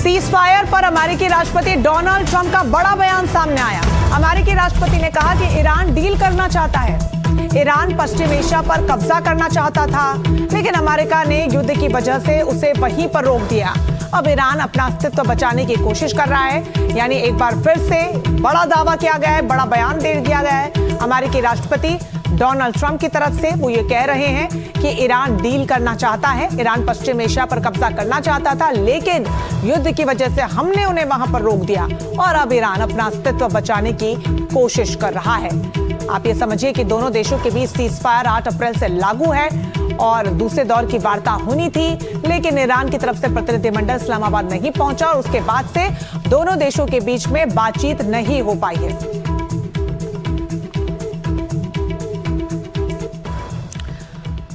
Ceasefire पर अमेरिकी राष्ट्रपति डोनाल्ड ट्रंप का बड़ा बयान सामने आया। अमेरिकी राष्ट्रपति ने कहा कि ईरान डील करना चाहता है। ईरान पश्चिम एशिया पर कब्जा करना चाहता था, लेकिन अमेरिका ने युद्ध की वजह से उसे वहीं पर रोक दिया। अब ईरान अपना अस्तित्व बचाने की कोशिश कर रहा है। यानी एक बार फिर से बड़ा दावा किया गया है, बड़ा बयान दे दिया गया है अमेरिकी राष्ट्रपति डोनाल्ड ट्रंप की तरफ से। वो ये कह रहे हैं कि ईरान डील करना चाहता है, ईरान पश्चिम एशिया पर कब्जा करना चाहता था, लेकिन युद्ध की वजह से हमने उन्हें वहां पर रोक दिया और अब ईरान अपना अस्तित्व बचाने की कोशिश कर रहा है। आप ये समझिए कि दोनों देशों के बीच सीज़फायर 8 अप्रैल से लागू है और दूसरे दौर की वार्ता होनी थी, लेकिन ईरान की तरफ से प्रतिनिधिमंडल इस्लामाबाद नहीं पहुंचा और उसके बाद से दोनों देशों के बीच में बातचीत नहीं हो पाई है।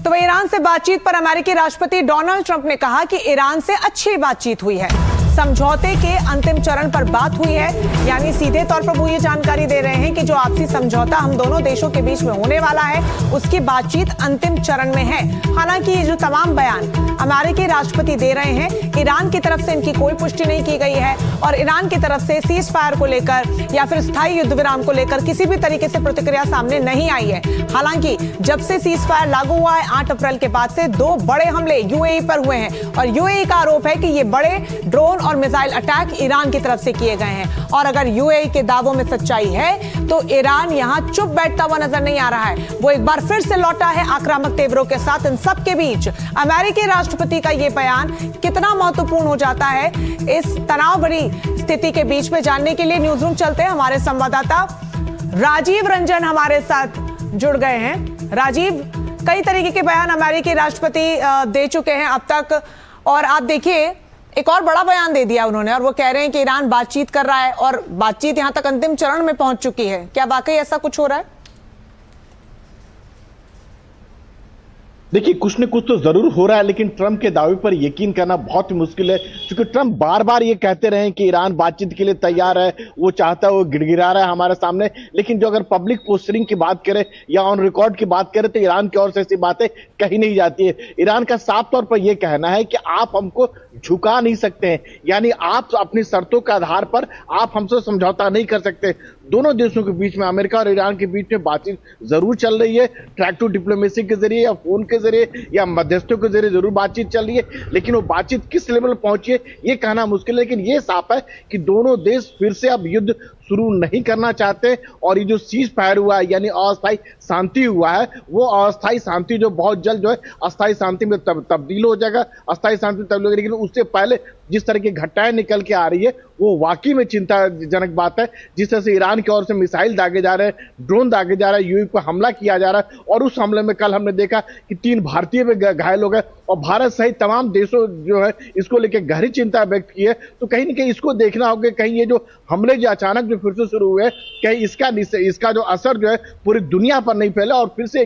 तो ईरान से बातचीत पर अमेरिकी राष्ट्रपति डोनाल्ड ट्रंप ने कहा कि ईरान से अच्छी बातचीत हुई है, समझौते के अंतिम चरण पर बात हुई है। यानी सीधे तौर पर वो ये जानकारी दे रहे हैं कि जो आपसी समझौता हम दोनों देशों के बीच में होने वाला है, उसकी बातचीत अंतिम चरण में है। हालांकि ये जो तमाम बयान अमेरिकी राष्ट्रपति दे रहे हैं, ईरान की तरफ से इनकी कोई पुष्टि नहीं की गई है और ईरान की तरफ से सीज फायर को लेकर या फिर स्थायी युद्ध विराम को लेकर किसी भी तरीके से प्रतिक्रिया सामने नहीं आई है। हालांकि जब से सीज फायर लागू हुआ है 8 अप्रैल के बाद से 2 बड़े हमले यूएई पर हुए हैं और यूएई का आरोप है कि ये बड़े ड्रोन और मिसाइल अटैक ईरान की तरफ से किए गए हैं। और अगर यूएई के दावों में सच्चाई है तो ईरान यहां चुप बैठता हुआ नजर नहीं आ रहा है। वो एक बार फिर से लौटा है आक्रामक तेवरों के साथ। इन सब के बीच अमेरिकी राष्ट्रपति का यह बयान कितना महत्वपूर्ण हो जाता है, इस तनाव भरी स्थिति के बीच में जानने के लिए न्यूज रूम चलते हैं। हमारे संवाददाता राजीव रंजन हमारे साथ जुड़ गए हैं। राजीव, कई तरीके के बयान अमेरिकी राष्ट्रपति दे चुके हैं अब तक और आप देखिए एक और बड़ा बयान दे दिया उन्होंने और वो कह रहे हैं कि ईरान बातचीत कर रहा है और बातचीत यहां तक अंतिम चरण में पहुंच चुकी है। क्या वाकई ऐसा कुछ हो रहा है? देखिए, कुछ न कुछ तो जरूर हो रहा है, लेकिन ट्रंप के दावे पर यकीन करना बहुत ही मुश्किल है, क्योंकि ट्रंप बार बार ये कहते रहे कि ईरान बातचीत के लिए तैयार है, वो चाहता है, वो गिड़गिड़ा रहा है हमारे सामने। लेकिन जो अगर पब्लिक पोस्टरिंग की बात करें या ऑन रिकॉर्ड की बात करें तो ईरान की ओर से ऐसी बातें कही नहीं जाती है। ईरान का साफ तौर पर यह कहना है कि आप हमको झुका नहीं सकते हैं, यानी आप अपनी शर्तों के आधार पर आप हमसे समझौता नहीं कर सकते। दोनों देशों के बीच में, अमेरिका और ईरान के बीच में बातचीत जरूर चल रही है, ट्रैक टू डिप्लोमेसी के जरिए या फोन के जरिए या मध्यस्थों के जरिए जरूर बातचीत चल रही है, लेकिन वो बातचीत किस लेवल पर पहुंची है ये कहना मुश्किल है। लेकिन ये साफ है कि दोनों देश फिर से अब युद्ध शुरू नहीं करना चाहते और ये जो सीज फायर हुआ है यानी अस्थायी शांति हुआ है, वो अस्थायी शांति जो बहुत जल्द जो है अस्थायी शांति में तब्दील हो जाएगा, अस्थायी शांति तब्दील होगी। लेकिन उससे पहले जिस तरह की घटनाएं निकल के आ रही है वो वाकई में चिंताजनक बात है। जिस तरह से ईरान की ओर से मिसाइल दागे जा रहे हैं, ड्रोन दागे जा रहे हैं, यूएई पर हमला किया जा रहा है और उस हमले में कल हमने देखा कि 3 भारतीय भी घायल हो गए और भारत सहित तमाम देशों जो है इसको लेकर गहरी चिंता व्यक्त की है। तो कहीं ना कहीं इसको देखना होगा, कहीं ये जो हमले जो अचानक जो फिर से शुरू हुए, कहीं इसका जो असर जो है पूरी दुनिया पर नहीं फैले और फिर से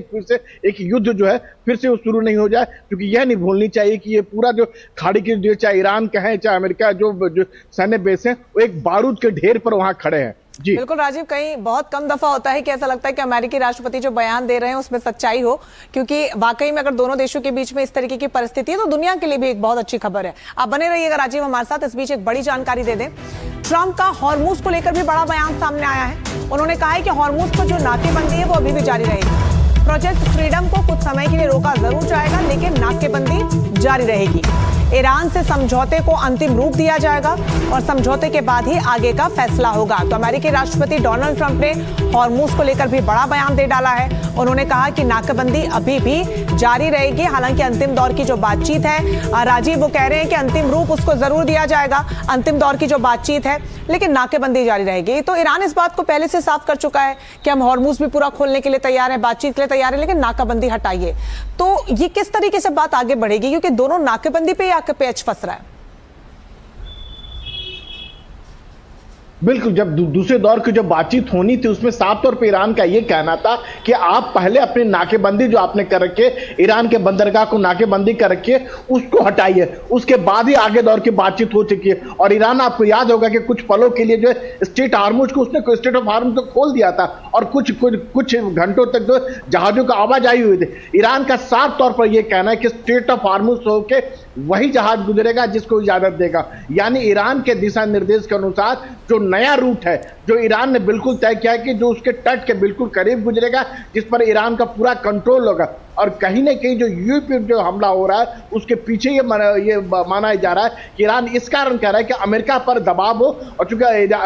एक युद्ध जो है फिर से वो शुरू नहीं हो जाए। क्योंकि यह नहीं भूलनी चाहिए कि ये पूरा जो खाड़ी की जो चाहे ईरान का है चाहे अमेरिका जो सैन्य बेस है वो एक बारूद के ढेर पर वहां खड़े हैं। जी बिल्कुल राजीव, कहीं बहुत कम दफा होता है कि ऐसा लगता है कि अमेरिकी राष्ट्रपति जो बयान दे रहे हैं उसमें सच्चाई हो, क्योंकि वाकई में अगर दोनों देशों के बीच में इस तरीके की परिस्थिति है तो दुनिया के लिए भी एक बहुत अच्छी खबर है। आप बने रहिएगा राजीव हमारे साथ। इस बीच एक बड़ी जानकारी दे दें, ट्रंप का हॉर्मुज को लेकर भी बड़ा बयान सामने आया है। उन्होंने कहा है कि हॉर्मुज पर जो नाकेबंदी है वो अभी भी जारी रहेगी। प्रोजेक्ट फ्रीडम को कुछ समय के लिए रोका जरूर जाएगा, लेकिन नाकेबंदी जारी रहेगी। ईरान से समझौते को अंतिम रूप दिया जाएगा और समझौते के बाद ही आगे का फैसला होगा। तो अमेरिकी राष्ट्रपति डोनाल्ड ट्रंप ने हॉर्मुज को लेकर भी बड़ा बयान दे डाला है। उन्होंने कहा कि नाकेबंदी अभी भी जारी रहेगी। हालांकि अंतिम दौर की जो बातचीत है राजीव, वो कह रहे हैं कि अंतिम रूप उसको जरूर दिया जाएगा, अंतिम दौर की जो बातचीत है, लेकिन नाकेबंदी जारी रहेगी। तो ईरान इस बात को पहले से साफ कर चुका है कि हम हॉर्मुज भी पूरा खोलने के लिए तैयार हैं, बातचीत के लिए तैयार है, लेकिन नाकाबंदी हटाइए। तो ये किस तरीके से बात आगे बढ़ेगी, क्योंकि दोनों नाकेबंदी पे आके पेच फंस रहा है। बिल्कुल, जब दूसरे दौर की जो बातचीत होनी थी उसमें साफ तौर पे ईरान का ये कहना था कि आप पहले अपनी नाकेबंदी जो आपने कर रखी है, ईरान के बंदरगाह को नाकेबंदी कर रखी है, उसको हटाइए, उसके बाद ही आगे दौर की बातचीत हो चुकी है। और ईरान, आपको याद होगा कि कुछ पलों के लिए जो है स्ट्रेट हार्मुज को उसने स्ट्रेट ऑफ हार्मुज को खोल दिया था और कुछ घंटों तक जो जहाजों का आवाजाही हुई थी। ईरान का साफ तौर पर यह कहना है कि स्ट्रेट ऑफ हार्मुज होके वही जहाज गुजरेगा जिसको इजाजत देगा, यानी ईरान के दिशा निर्देश के अनुसार जो नया रूट है जो ईरान ने बिल्कुल तय किया है कि जो उसके तट के बिल्कुल करीब गुजरेगा, जिस पर ईरान का पूरा कंट्रोल होगा। और कहीं ना कहीं जो यूएई पे जो हमला हो रहा है उसके पीछे ये माना जा रहा है कि ईरान इस कारण कह रहा है कि अमेरिका पर दबाव हो, और चूंकि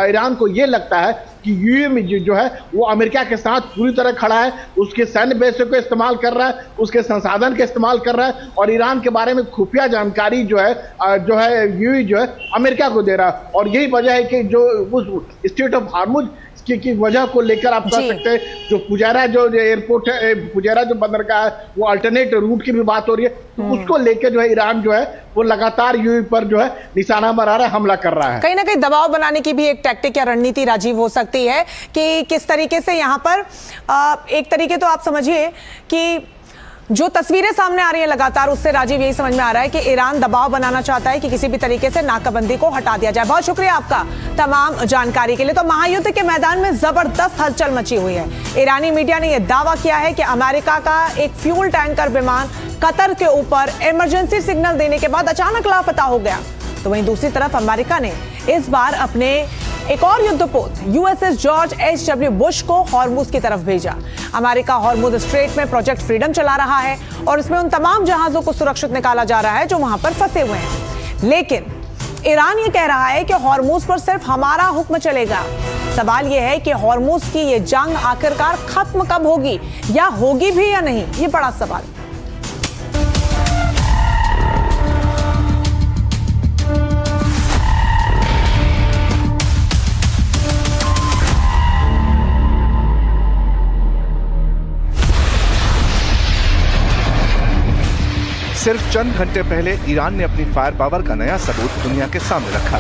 ईरान को ये लगता है कि यूएई में जो है वो अमेरिका के साथ पूरी तरह खड़ा है, उसके सैन्य बेसों को इस्तेमाल कर रहा है, उसके संसाधन का इस्तेमाल कर रहा है, और ईरान के बारे में खुफिया जानकारी जो है यूएई जो है अमेरिका को दे रहा है। और यही वजह है कि जो उस स्ट्रेट ऑफ हार्मुज की वजह को लेकर आप कह सकते हैं जो पुजारा जो एयरपोर्ट है, पुजारा जो बंदरगाह है, वो अल्टरनेट रूट की भी बात हो रही है, तो उसको लेकर जो है ईरान जो है वो लगातार यूएई पर जो है निशाना बना रहा है, हमला कर रहा है। कहीं ना कहीं दबाव बनाने की भी एक टैक्टिक या रणनीति राजीव हो सकती है कि किस तरीके से यहाँ पर एक तरीके तो आप समझिए कि जो तस्वीरें सामने आ रही है लगातार, उससे राजीव यही समझ में आ रहा है कि ईरान दबाव बनाना चाहता है कि किसी भी तरीके से नाकाबंदी को हटा दिया जाए। बहुत शुक्रिया आपका तमाम जानकारी के लिए। तो महायुद्ध के मैदान में जबरदस्त हलचल मची हुई है। ईरानी मीडिया ने यह दावा किया है कि अमेरिका का एक फ्यूल टैंकर विमान कतर के ऊपर इमरजेंसी सिग्नल देने के बाद अचानक लापता हो गया। तो वहीं दूसरी तरफ अमेरिका ने इस बार अपने एक और युद्धपोत यूएसएस जॉर्ज एच.डब्ल्यू. बुश को हॉर्मुज की तरफ भेजा। अमेरिका हॉर्मुज स्ट्रेट में प्रोजेक्ट फ्रीडम चला रहा है और इसमें उन तमाम जहाजों को सुरक्षित निकाला जा रहा है जो वहां पर फंसे हुए हैं। लेकिन ईरान ये कह रहा है कि हॉर्मुज पर सिर्फ हमारा हुक्म चलेगा। सवाल यह है कि हॉर्मुज की ये जंग आखिरकार खत्म कब होगी, या होगी भी या नहीं, ये बड़ा सवाल। सिर्फ चंद घंटे पहले ईरान ने अपनी फायर पावर का नया सबूत दुनिया के सामने रखा।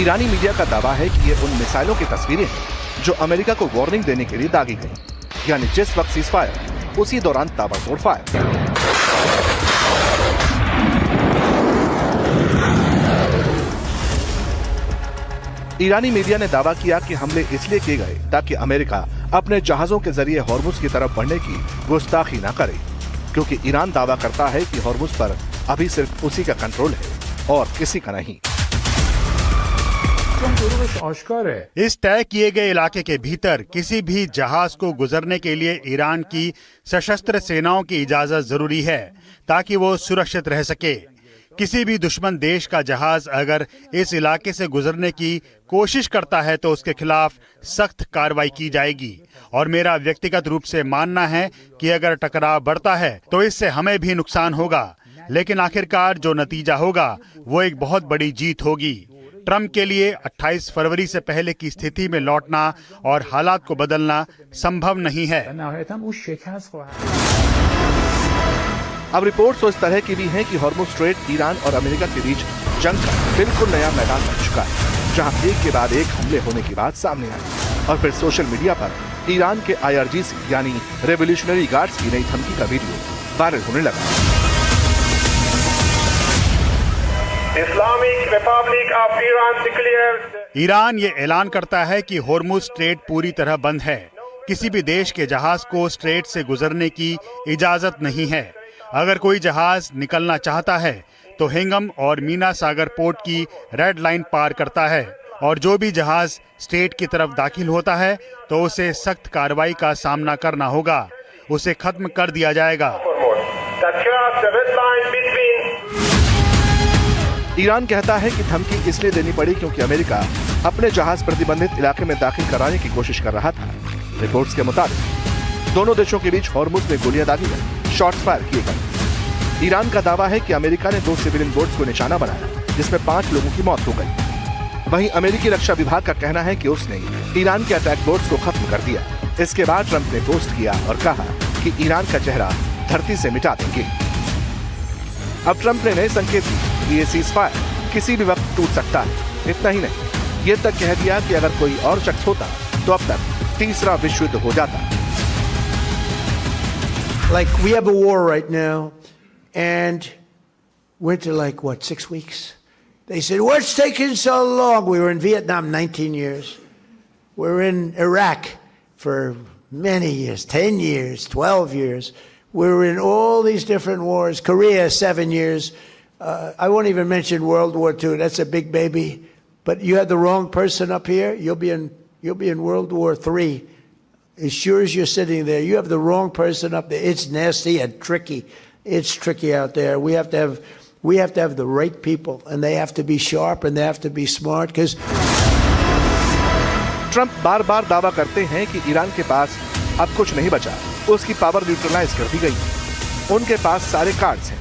ईरानी मीडिया का दावा है कि ये उन मिसाइलों की तस्वीरें हैं जो अमेरिका को वार्निंग देने के लिए दागी गई, यानी जिस वक्त सीज फायर उसी दौरान ताबड़तोड़ फायर। ईरानी मीडिया ने दावा किया कि हमले इसलिए किए गए ताकि अमेरिका अपने जहाजों के जरिए हॉर्मुज की तरफ बढ़ने की गुस्ताखी न करे, क्योंकि ईरान दावा करता है कि हॉर्मुज पर अभी सिर्फ उसी का कंट्रोल है और किसी का नहीं। इस तय किए गए इलाके के भीतर किसी भी जहाज को गुजरने के लिए ईरान की सशस्त्र सेनाओं की इजाजत जरूरी है ताकि वो सुरक्षित रह सके। किसी भी दुश्मन देश का जहाज अगर इस इलाके से गुजरने की कोशिश करता है तो उसके खिलाफ सख्त कार्रवाई की जाएगी। और मेरा व्यक्तिगत रूप से मानना है कि अगर टकराव बढ़ता है तो इससे हमें भी नुकसान होगा, लेकिन आखिरकार जो नतीजा होगा वो एक बहुत बड़ी जीत होगी। ट्रंप के लिए 28 फरवरी से पहले की स्थिति में लौटना और हालात को बदलना संभव नहीं है। अब रिपोर्ट्स तो इस तरह की भी हैं कि हॉर्मुज स्ट्रेट ईरान और अमेरिका के बीच जंग का बिल्कुल नया मैदान बन चुका है, जहां एक के बाद एक हमले होने की बात सामने आई और फिर सोशल मीडिया पर ईरान के IRGC यानी रेवोल्यूशनरी गार्ड्स की नई धमकी का वीडियो वायरल होने लगा। Islamic Republic of Iran declares. Iran ये ऐलान करता है कि हॉर्मुज स्ट्रेट पूरी तरह बंद है। किसी भी देश के जहाज को स्ट्रेट से गुजरने की इजाजत नहीं है। अगर कोई जहाज निकलना चाहता है तो हिंगम और मीना सागर पोर्ट की रेड लाइन पार करता है, और जो भी जहाज स्ट्रेट की तरफ दाखिल होता है तो उसे सख्त कार्रवाई का सामना करना होगा, उसे खत्म कर दिया जाएगा। ईरान कहता है कि धमकी इसलिए देनी पड़ी क्योंकि अमेरिका अपने जहाज प्रतिबंधित इलाके में दाखिल कराने की कोशिश कर रहा था। रिपोर्ट्स के मुताबिक दोनों देशों के बीच हॉर्मुज में गोलियां दागी गई, शॉट्स फायर किए गए। ईरान का दावा है कि अमेरिका ने 2 सिविलियन बोट्स को निशाना बनाया, जिसमें 5 लोगों की मौत हो गई। वहीं अमेरिकी रक्षा विभाग का कहना है कि उसने ईरान के अटैक बोट्स को खत्म कर दिया। इसके बाद ट्रंप ने पोस्ट किया और कहा कि ईरान का चेहरा धरती से मिटा देंगे। अब ट्रंप ने नए संकेत दिए कि ये सीज फायर किसी भी वक्त टूट सकता है। इतना ही नहीं, ये तक कह दिया कि अगर कोई और शख्स होता तो अब तक तीसरा विश्व युद्ध हो जाता। Like we have a war right now, and went to like what, 6 weeks? They said, "What's taking so long?" We were in Vietnam 19 years. We're in Iraq for many years, 10 years, 12 years. We're in all these different wars. Korea 7 years. I won't even mention World War II. That's a big baby. But you have the wrong person up here, you'll be in World War III. As sure as you're sitting there, you have the wrong person up there. It's nasty and tricky. It's tricky out there. We have to have the right people, and they have to be sharp and they have to be smart. Because Trump बार बार दावा करते हैं कि Iran के पास अब कुछ नहीं बचा, उसकी पावर न्यूट्रलाइज कर दी गई, उनके पास सारे कार्ड्स हैं।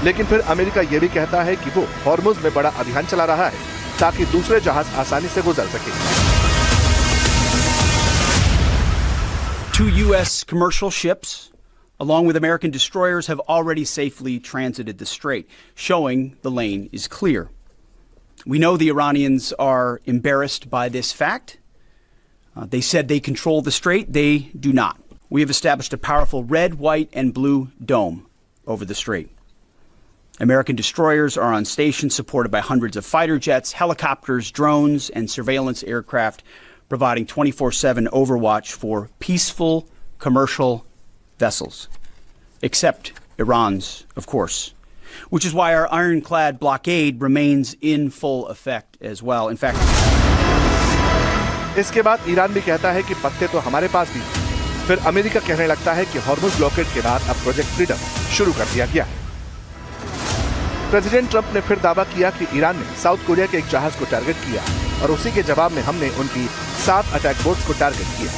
लेकिन फिर अमेरिका यह भी कहता है कि वो हॉर्मुज में बड़ा अभियान चला रहा है ताकि दूसरे जहाज आसानी से गुजर सके। Two U.S. commercial ships, along with American destroyers, have already safely transited the strait, showing the lane is clear. We know the Iranians are embarrassed by this fact. They said they control the strait. They do not. We have established a powerful red, white, and blue dome over the strait. American destroyers are on station, supported by hundreds of fighter jets, helicopters, drones, and surveillance aircraft, providing 24/7 overwatch for peaceful commercial vessels, except Iran's, of course, which is why our ironclad blockade remains in full effect as well. In fact, इसके बाद Iran भी कहता है कि पत्ते तो हमारे पास भी हैं। फिर अमेरिका कहने लगता है कि हॉर्मुज ब्लॉकेड के बाद अब प्रोजेक्ट फ्रीडम शुरू कर दिया गया है। प्रेसिडेंट ट्रंप ने फिर दावा किया कि ईरान ने साउथ कोरिया के एक जहाज को टारगेट किया और उसी के जवाब में हमने उनकी 7 अटैक बोट्स को टारगेट किया।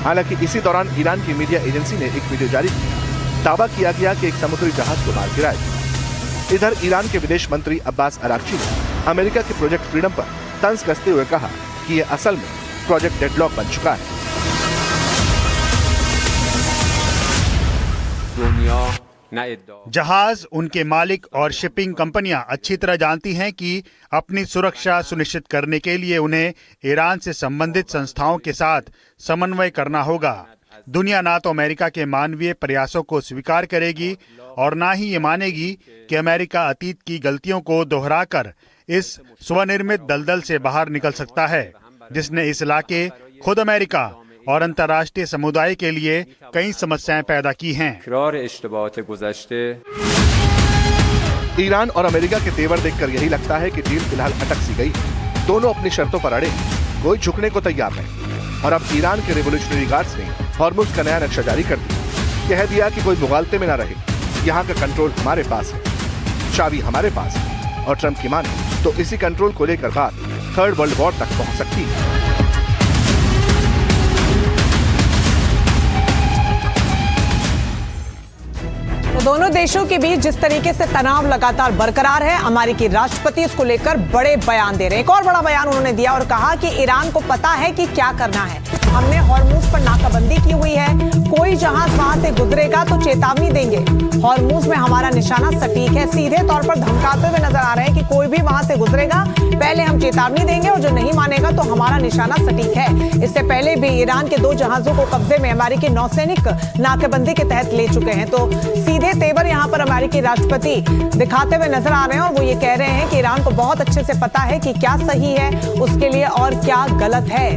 हालांकि इसी दौरान ईरान की मीडिया एजेंसी ने एक वीडियो जारी किया। दावा किया गया कि एक समुद्री जहाज को मार गिराया। इधर ईरान के विदेश मंत्री अब्बास अराक्ची ने अमेरिका के प्रोजेक्ट फ्रीडम पर तंज कसते हुए कहा कि यह असल में प्रोजेक्ट डेडलॉक बन चुका है। जहाज, उनके मालिक और शिपिंग कंपनियां अच्छी तरह जानती हैं कि अपनी सुरक्षा सुनिश्चित करने के लिए उन्हें ईरान से संबंधित संस्थाओं के साथ समन्वय करना होगा। दुनिया ना तो अमेरिका के मानवीय प्रयासों को स्वीकार करेगी और ना ही ये मानेगी कि अमेरिका अतीत की गलतियों को दोहराकर इस स्वनिर्मित दलदल से बाहर निकल सकता है, जिसने इस इलाके, खुद अमेरिका और अंतर्राष्ट्रीय समुदाय के लिए कई समस्याएं पैदा की हैं। ईरान और अमेरिका के तेवर देखकर यही लगता है कि डील फिलहाल अटक सी गई। दोनों अपनी शर्तों पर अड़े, कोई झुकने को तैयार नहीं। और अब ईरान के रिवोल्यूशनरी गार्ड्स ने हॉर्मुज का नया नक्शा जारी कर दिया, कह दिया कि कोई मुगालते में ना रहे, यहाँ का कंट्रोल हमारे पास है, चाबी हमारे पास है। और ट्रंप की माने तो इसी कंट्रोल को लेकर बात 3rd वर्ल्ड वॉर तक पहुंच सकती है। तो दोनों देशों के बीच जिस तरीके से तनाव लगातार बरकरार है, अमेरिकी राष्ट्रपति इसको लेकर बड़े बयान दे रहे हैं। एक और बड़ा बयान उन्होंने दिया और कहा कि ईरान को पता है कि क्या करना है। हमने हॉर्मुज पर नाकाबंदी की हुई है, कोई जहाज वहां से गुजरेगा तो चेतावनी देंगे। हॉर्मुज में हमारा निशाना सटीक है, सीधे तौर पर धमकाते हुए नजर आ रहे हैं कि कोई भी वहां से गुजरेगा पहले हम चेतावनी देंगे और जो नहीं मानेगा तो हमारा निशाना सटीक है। इससे पहले भी ईरान के 2 जहाजों को कब्जे में अमेरिकी नौसैनिक नाकेबंदी के तहत ले चुके हैं। तो सीधे तेवर यहां पर अमेरिकी राष्ट्रपति दिखाते हुए नजर आ रहे हैं और वो ये कह रहे हैं कि ईरान को बहुत अच्छे से पता है कि क्या सही है उसके लिए और क्या गलत है।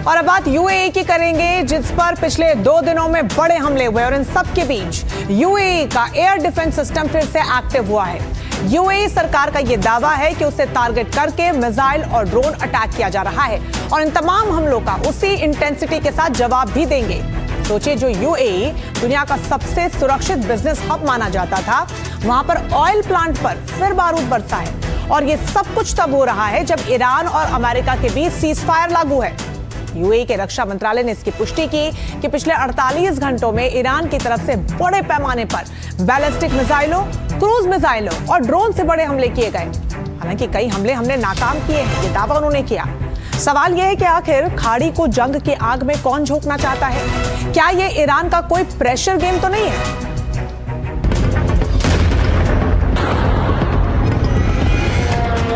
और अब बात यूएई की करेंगे, जिस पर पिछले 2 दिनों में बड़े हमले हुए और इन सब के बीच यूएई का एयर डिफेंस सिस्टम फिर से एक्टिव हुआ है। यूएई सरकार का यह दावा है कि उसे टारगेट करके मिसाइल और ड्रोन अटैक किया जा रहा है और इन तमाम हमलों का उसी इंटेंसिटी के साथ जवाब भी देंगे। सोचिए, जो यूएई दुनिया का सबसे सुरक्षित बिजनेस हब माना जाता था, वहां पर ऑयल प्लांट पर फिर बारूद बरसा है और ये सब कुछ तब हो रहा है जब ईरान और अमेरिका के बीच सीज फायर लागू है। यूएई के रक्षा मंत्रालय ने इसकी पुष्टि की कि पिछले 48 घंटों में ईरान की तरफ से बड़े पैमाने पर बैलिस्टिक मिसाइलों, क्रूज मिसाइलों और ड्रोन से बड़े हमले किए गए। हालांकि कई हमले हमने नाकाम किए हैं, ये दावा उन्होंने किया। सवाल यह है कि आखिर खाड़ी को जंग की आग में कौन झोंकना चाहता है? क्या यह ईरान का कोई प्रेशर गेम तो नहीं है?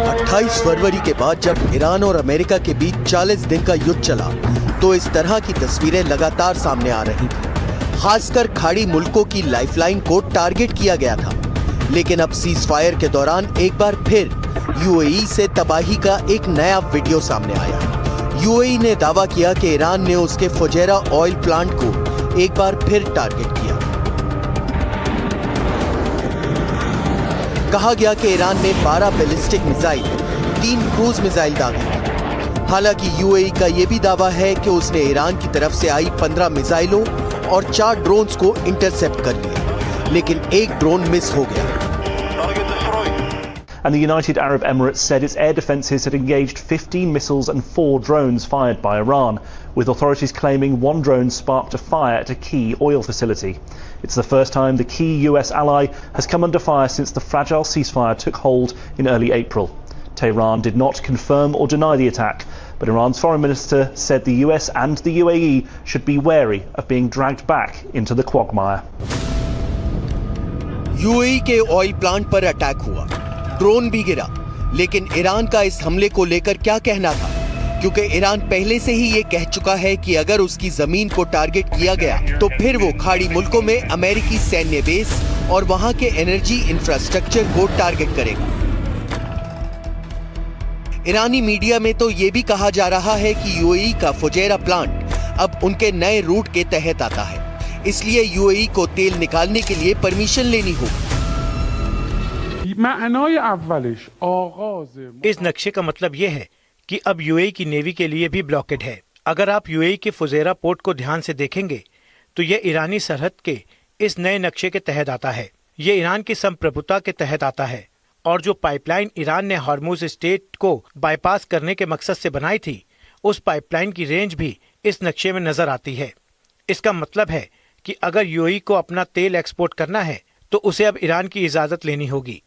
28 फरवरी के बाद जब ईरान और अमेरिका के बीच 40 दिन का युद्ध चला तो इस तरह की तस्वीरें लगातार सामने आ रही थी। खासकर खाड़ी मुल्कों की लाइफलाइन को टारगेट किया गया था। लेकिन अब सीज फायर के दौरान एक बार फिर यूएई से तबाही का एक नया वीडियो सामने आया। यूएई ने दावा किया कि ईरान ने उसके फुजैरा ऑयल प्लांट को एक बार फिर टारगेट किया। कहा गया कि ईरान ने 12 बैलिस्टिक मिसाइल, 3 क्रूज मिसाइल दागे। हालांकि यूएई का यह भी दावा है कि उसने ईरान की तरफ से आई 15 मिसाइलों और 4 ड्रोन्स को इंटरसेप्ट कर लिया, लेकिन एक ड्रोन मिस हो गया। And the United Arab Emirates said its air defences had engaged 15 missiles and 4 drones fired by Iran, with authorities claiming one drone sparked a fire at a key oil facility. It's the first time the key US ally has come under fire since the fragile ceasefire took hold in early April. Tehran did not confirm or deny the attack, but Iran's foreign minister said the US and the UAE should be wary of being dragged back into the quagmire. UAE के oil plant पर attack हुआ, drone भी गिरा, लेकिन Iran का इस हमले को लेकर क्या कहना था? क्योंकि ईरान पहले से ही ये कह चुका है कि अगर उसकी जमीन को टारगेट किया गया तो फिर वो खाड़ी मुल्कों में अमेरिकी सैन्य बेस और वहां के एनर्जी इंफ्रास्ट्रक्चर को टारगेट करेगा। ईरानी मीडिया में तो ये भी कहा जा रहा है कि यूएई का फुजैरा प्लांट अब उनके नए रूट के तहत आता है, इसलिए यूएई को तेल निकालने के लिए परमिशन लेनी होगी। इस नक्शे का मतलब यह है कि अब यूएई की नेवी के लिए भी ब्लॉकेड है। अगर आप यूएई के फुजैरा पोर्ट को ध्यान से देखेंगे तो यह ईरानी सरहद के इस नए नक्शे के तहत आता है। यह ईरान की संप्रभुता के तहत आता है और जो पाइपलाइन ईरान ने हॉर्मुज स्टेट को बाईपास करने के मकसद से बनाई थी, उस पाइपलाइन की रेंज भी इस नक्शे में नजर आती है। इसका मतलब है कि अगर यूएई को अपना तेल एक्सपोर्ट करना है तो उसे अब ईरान की इजाजत लेनी होगी।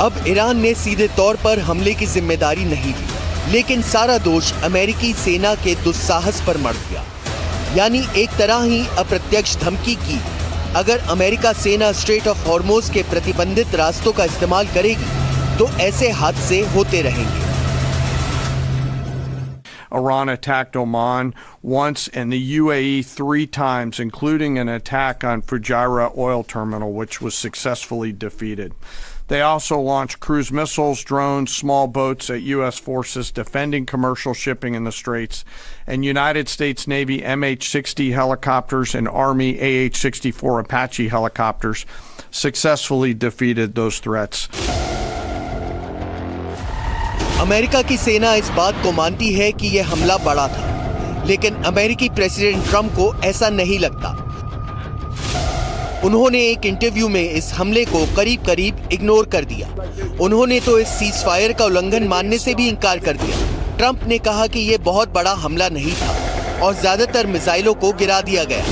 अब ईरान ने सीधे तौर पर हमले की जिम्मेदारी नहीं ली, लेकिन सारा दोष अमेरिकी सेना के दुस्साहस पर मढ़ दिया। यानी एक तरह ही अप्रत्यक्ष धमकी की अगर अमेरिका सेना स्ट्रेट ऑफ हॉर्मुज के प्रतिबंधित रास्तों का इस्तेमाल करेगी तो ऐसे हादसे होते रहेंगे। Iran attacked Oman once and the UAE 3 times, including an attack on Fujairah oil terminal, which was successfully defeated. They also launched cruise missiles, drones, small boats at U.S. forces defending commercial shipping in the Straits, and United States Navy MH-60 helicopters and Army AH-64 Apache helicopters successfully defeated those threats. America की सेना इस बात को मानती है कि यह हमला बड़ा था, लेकिन अमेरिकी प्रेसिडेंट ट्रंप को ऐसा नहीं लगता। उन्होंने एक इंटरव्यू में इस हमले को करीब इग्नोर कर दिया। उन्होंने तो इस सीज फायर का उल्लंघन मानने से भी इनकार कर दिया। ट्रंप ने कहा कि यह बहुत बड़ा हमला नहीं था और ज्यादातर मिसाइलों को गिरा दिया गया।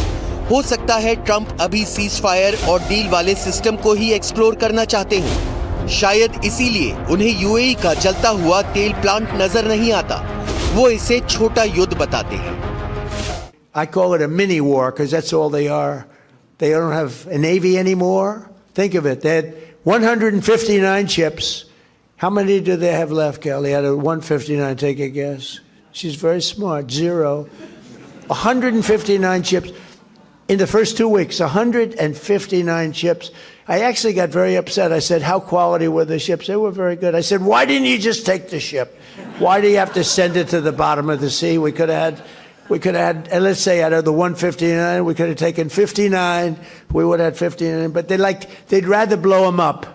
हो सकता है ट्रंप अभी सीज फायर और डील वाले सिस्टम को ही एक्सप्लोर करना चाहते हों। शायद इसीलिए उन्हें यूएई का जलता हुआ तेल प्लांट नजर नहीं आता। वो इसे छोटा युद्ध बताते हैं। I call it a mini war because that's all they are. They don't have a navy anymore. Think of it. They had 159 ships. How many do they have left, Kelly? Out of 159, take a guess. She's very smart. 0. 159 ships. In the first 2 weeks, 159 ships. I actually got very upset. I said, how quality were the ships? They were very good. I said, why didn't you just take the ship? Why do you have to send it to the bottom of the sea? We could have had, let's say out of the 159, we could have taken 59. We would have had 59, but they'd rather blow them up.